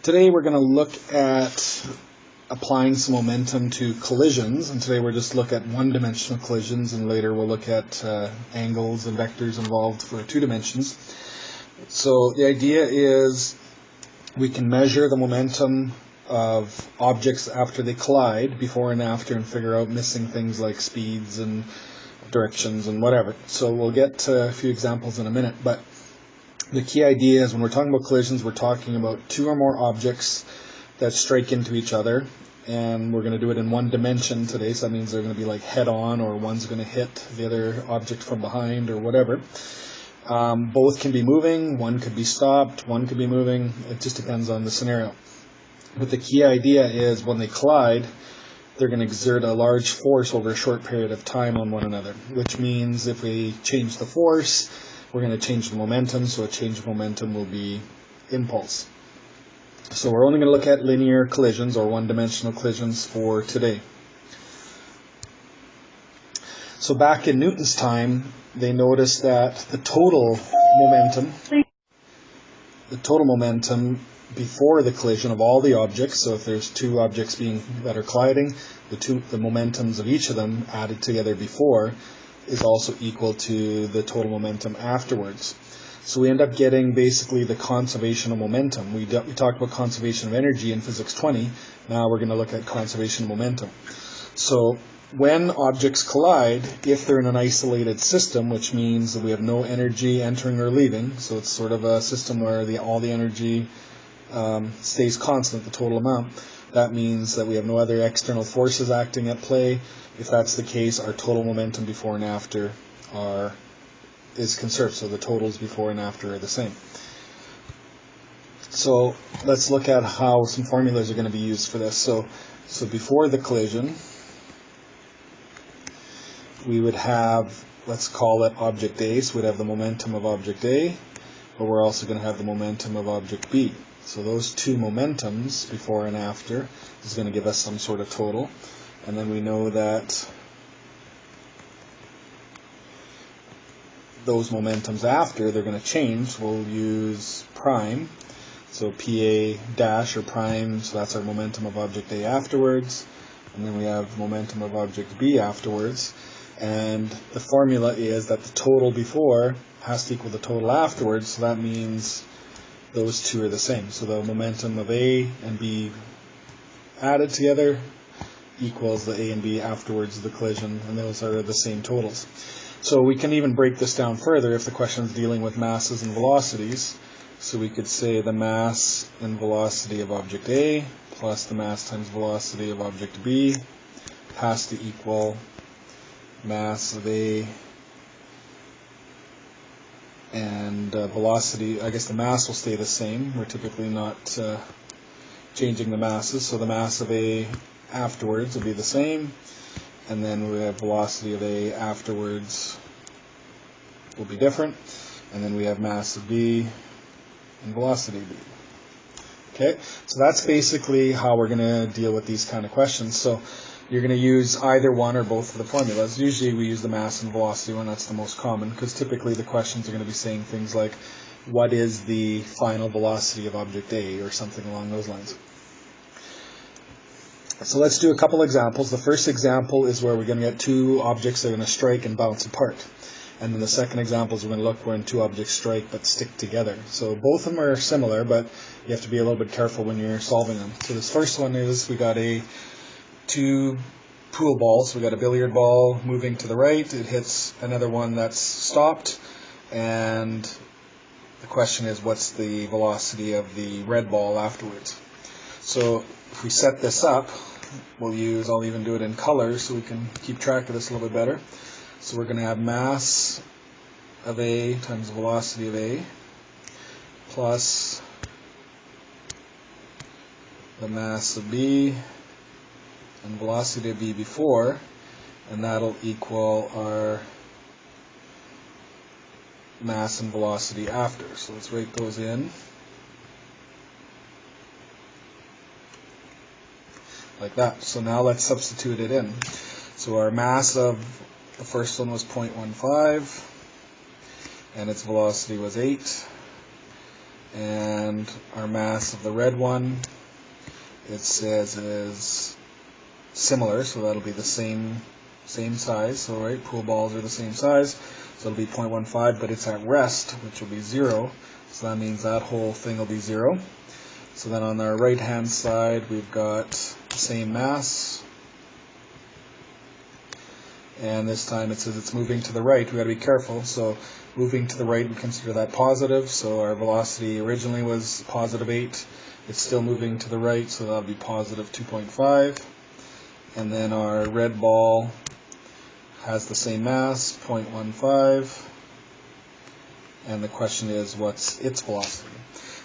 Today we're going to look at applying some momentum to collisions, and today we're just look at one-dimensional collisions, and later we'll look at angles and vectors involved for 2 dimensions. So the idea is we can measure the momentum of objects after they collide, before and after, and figure out missing things like speeds and directions and whatever. So we'll get to a few examples in a minute, but the key idea is when we're talking about collisions, we're talking about 2 or more objects that strike into each other, and we're going to do it in 1 dimension today, so that means they're going to be like head-on, or one's going to hit the other object from behind, or whatever. Both can be moving, one could be stopped, one could be moving, it just depends on the scenario. But the key idea is when they collide, they're going to exert a large force over a short period of time on one another, which means if we change the force, we're going to change the momentum, so a change of momentum will be impulse. So we're only going to look at linear collisions or one-dimensional collisions for today. So back in Newton's time, they noticed that the total momentum before the collision of all the objects, so if there's 2 objects that are colliding, the momentums of each of them added together before is also equal to the total momentum afterwards. So we end up getting basically the conservation of momentum. We talked about conservation of energy in Physics 20. Now we're going to look at conservation of momentum. So when objects collide, if they're in an isolated system, which means that we have no energy entering or leaving, so it's sort of a system where all the energy stays constant, the total amount, that means that we have no other external forces acting at play. If that's the case, our total momentum before and after is conserved, so the totals before and after are the same. So let's look at how some formulas are going to be used for this. So before the collision, we would have, let's call it object A, so we'd have the momentum of object A, but we're also going to have the momentum of object B. So those 2 momentums, before and after, is going to give us some sort of total. And then we know that those momentums after, they're going to change. We'll use prime. So PA dash or prime, so that's our momentum of object A afterwards. And then we have momentum of object B afterwards. And the formula is that the total before has to equal the total afterwards, so that means those 2 are the same. So the momentum of A and B added together equals the A and B afterwards of the collision, and those are the same totals. So we can even break this down further if the question is dealing with masses and velocities. So we could say the mass and velocity of object A plus the mass times velocity of object B has to equal mass of A and velocity. I guess the mass will stay the same. We're typically not changing the masses, so the mass of A afterwards will be the same, and then we have velocity of A afterwards will be different, and then we have mass of B and velocity of B. Okay, so that's basically how we're going to deal with these kind of questions. So you're going to use either one or both of the formulas. Usually we use the mass and velocity one, that's the most common, because typically the questions are going to be saying things like, what is the final velocity of object A, or something along those lines. So let's do a couple examples. The first example is where we're going to get 2 objects that are going to strike and bounce apart. And then the second example is we're going to look when 2 objects strike but stick together. So both of them are similar, but you have to be a little bit careful when you're solving them. So this first one is we got 2 pool balls. We got a billiard ball moving to the right. It hits another one that's stopped, and the question is, what's the velocity of the red ball afterwards? So if we set this up, I'll even do it in color so we can keep track of this a little bit better. So we're going to have mass of A times velocity of A plus the mass of B and velocity of B before, and that'll equal our mass and velocity after. So let's write those in like that. So now let's substitute it in. So our mass of the first one was 0.15, and its velocity was 8. and our mass of the red one, it says is similar, so that'll be the same size. So right, pool balls are the same size, so it'll be 0.15, but it's at rest, which will be 0. So that means that whole thing will be 0. So then on our right hand side we've got the same mass, and this time it says it's moving to the right. We've got to be careful. So moving to the right, we consider that positive. So our velocity originally was positive 8. It's still moving to the right, so that'll be positive 2.5. And then our red ball has the same mass, 0.15. And the question is, what's its velocity?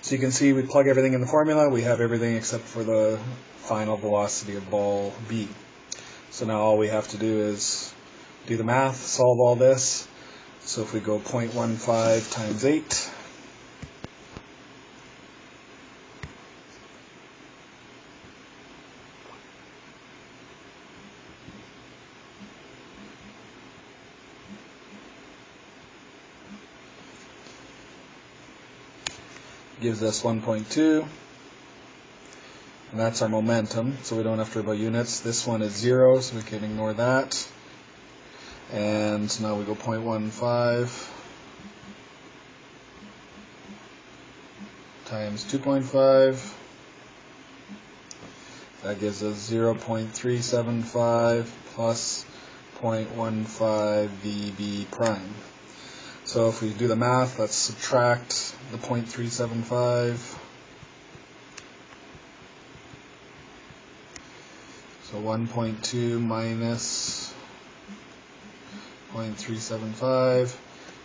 So you can see we plug everything in the formula. We have everything except for the final velocity of ball B. So now all we have to do is do the math, solve all this. So if we go 0.15 times 8, gives us 1.2, and that's our momentum, so we don't have to worry about units. This one is 0, so we can ignore that. And now we go 0.15 times 2.5. That gives us 0.375 plus 0.15 VB prime. So if we do the math, let's subtract the 0.375. So 1.2 minus 0.375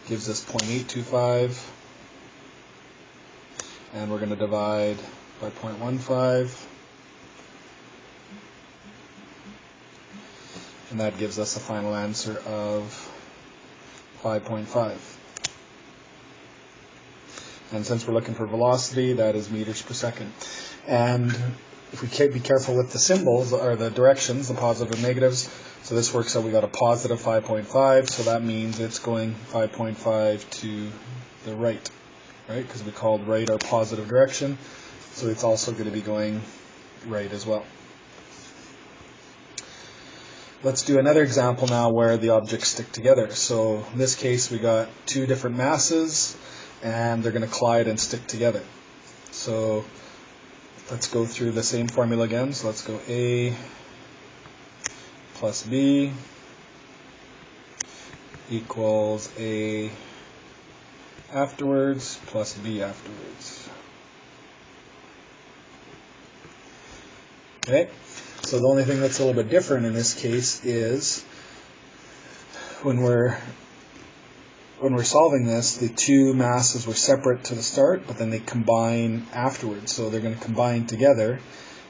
gives us 0.825. And we're going to divide by 0.15. And that gives us a final answer of 5.5. And since we're looking for velocity, that is meters per second. And if we can't be careful with the symbols, or the directions, the positive and negatives, so this works out, we got a positive 5.5, so that means it's going 5.5 to the right, right? Because we called right our positive direction, so it's also going to be going right as well. Let's do another example now where the objects stick together. So in this case we got two different masses and they're going to collide and stick together. So let's go through the same formula again. So let's go A plus B equals A afterwards plus B afterwards. Okay. So the only thing that's a little bit different in this case is when we're solving this, the two masses were separate to the start, but then they combine afterwards. So they're going to combine together,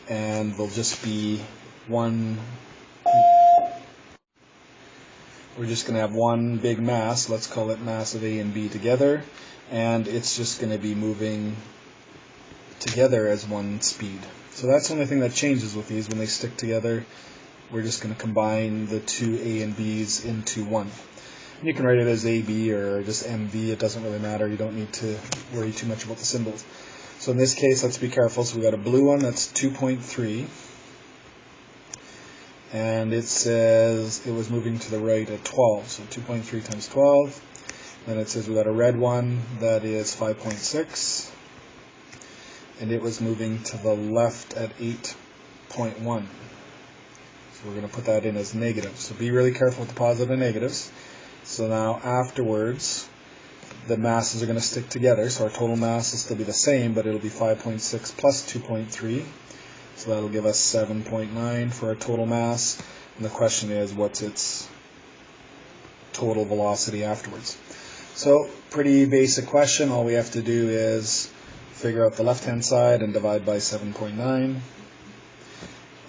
and they'll just be one. We're just going to have one big mass. Let's call it mass of A and B together, and it's just going to be moving together as one speed. So that's the only thing that changes with these when they stick together. We're just going to combine the two A and B's into one. And you can write it as AB or just MV, it doesn't really matter. You don't need to worry too much about the symbols. So in this case, let's be careful. So we got a blue one, that's 2.3. And it says it was moving to the right at 12, so 2.3 times 12. Then it says we got a red one, that is 5.6. And it was moving to the left at 8.1. So we're going to put that in as negative. So be really careful with the positive and negatives. So now afterwards, the masses are going to stick together. So our total mass will still be the same, but it'll be 5.6 plus 2.3. So that'll give us 7.9 for our total mass. And the question is, what's its total velocity afterwards? So pretty basic question. All we have to do is figure out the left-hand side and divide by 7.9.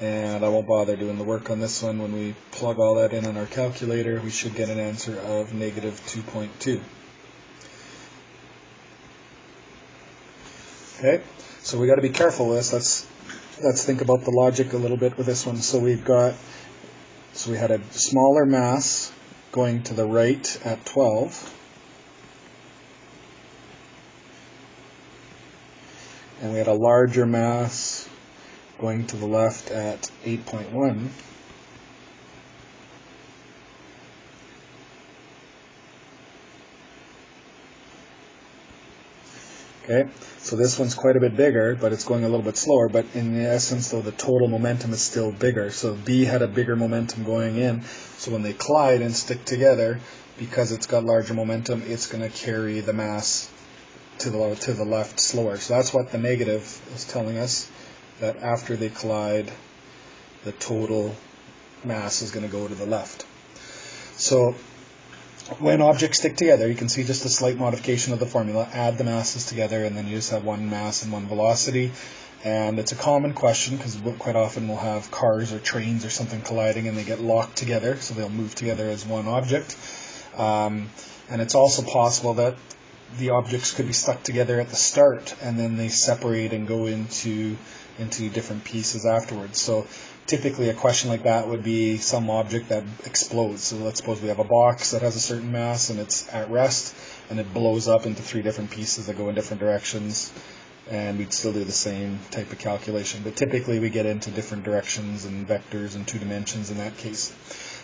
And I won't bother doing the work on this one. When we plug all that in on our calculator, we should get an answer of negative 2.2. Okay, so we got to be careful with this. Let's think about the logic a little bit with this one. So we had a smaller mass going to the right at 12. and we had a larger mass going to the left at 8.1. Okay, so this one's quite a bit bigger, but it's going a little bit slower. But in essence, though, the total momentum is still bigger. So B had a bigger momentum going in. So when they collide and stick together, because it's got larger momentum, it's going to carry the mass to the left slower. So that's what the negative is telling us, that after they collide, the total mass is going to go to the left. So when objects stick together, you can see just a slight modification of the formula. Add the masses together, and then you just have one mass and one velocity. And it's a common question, because quite often we'll have cars or trains or something colliding, and they get locked together, so they'll move together as one object. And it's also possible that the objects could be stuck together at the start, and then they separate and go into different pieces afterwards. So typically a question like that would be some object that explodes. So let's suppose we have a box that has a certain mass and it's at rest, and it blows up into 3 different pieces that go in different directions, and we'd still do the same type of calculation. But typically we get into different directions and vectors and 2 dimensions in that case.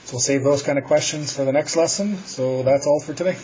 So we'll save those kind of questions for the next lesson. So that's all for today.